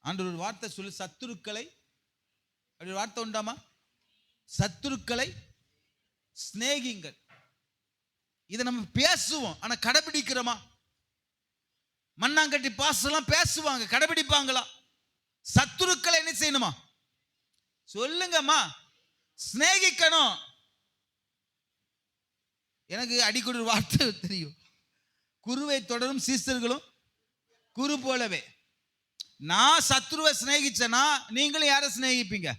ஆண்டவர் ஒரு வார்த்தை சொல்லு, சத்துருக்களை, அப்படி ஒரு வார்த்தை உண்டாமா? சத்துருக்களை சிநேகிங்கள். இதை நம்ம பேசுவோம், ஆனா கடைபிடிக்கிறோமா? மண்ணாங்கட்டி பாசெல்லாம் பேசுவாங்க, கடைபிடிப்பாங்களா? சத்துருக்களை என்ன செய்யணுமா? சொல்லுங்கம்மா, சிநேகிக்கணும். எனக்கு அடிக்கடி ஒரு வார்த்தை தெரியும், குருவை தொடரும் சீசர்களும் குரு போலவே. நான் சத்ருவை சிநேகிச்சேன்னா நீங்களும் யாரை சிநேகிப்பீங்க?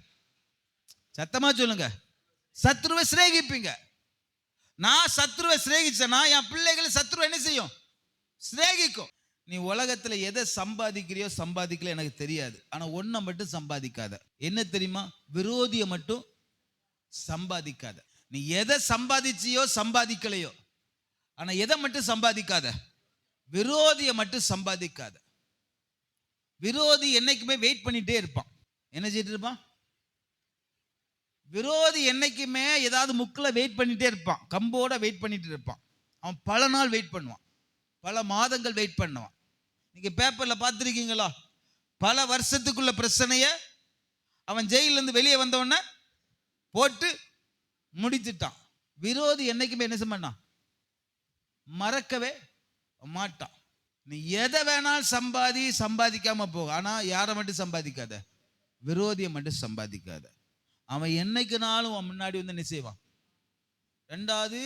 சத்தமா சொல்லுங்க, சத்ருவை சிநேகிப்பீங்க. நான் சத்ருவை சிநேகிச்சேன்னா என் பிள்ளைகள் சத்ருவை என்ன செய்யும்? சிநேகிக்கும். நீ உலகத்துல எதை சம்பாதிக்கிறியோ சம்பாதிக்கல எனக்கு தெரியாது, ஆனா ஒன்றை மட்டும் சம்பாதிக்காத. என்ன தெரியுமா? விரோதியை மட்டும் சம்பாதிக்காத. நீ எதை சம்பாதிச்சியோ சம்பாதிக்கலையோ, ஆனா எதை மட்டும் சம்பாதிக்காத? விரோதியை மட்டும் சம்பாதிக்காத. விரோதி என்னைக்குமே வெயிட் பண்ணிட்டே இருப்பான். என்ன செய்யிட்டு இருப்பான்? விரோதி என்னைக்குமே ஏதாவது முக்கில் வெயிட் பண்ணிட்டே இருப்பான், கம்போட வெயிட் பண்ணிட்டு இருப்பான். அவன் பல நாள் வெயிட் பண்ணுவான், பல மாதங்கள் வெயிட் பண்ணுவான். நீங்க பேப்பர்ல பார்த்துருக்கீங்களா? பல வருஷத்துக்குள்ள பிரச்சனைய அவன் ஜெயிலிருந்து வெளியே வந்தவொடனே போட்டு முடித்துட்டான். விரோதி என்னைக்குமே என்ன செய்ய மறக்கவே மாட்டான். நீ எதை வேணாலும் சம்பாதிக்காம போக, ஆனா யாரை மட்டும் சம்பாதிக்காத? விரோதியை மட்டும் சம்பாதிக்காத. அவன் என்னைக்குனாலும் அவன் முன்னாடி வந்து என்ன செய்வான்? ரெண்டாவது,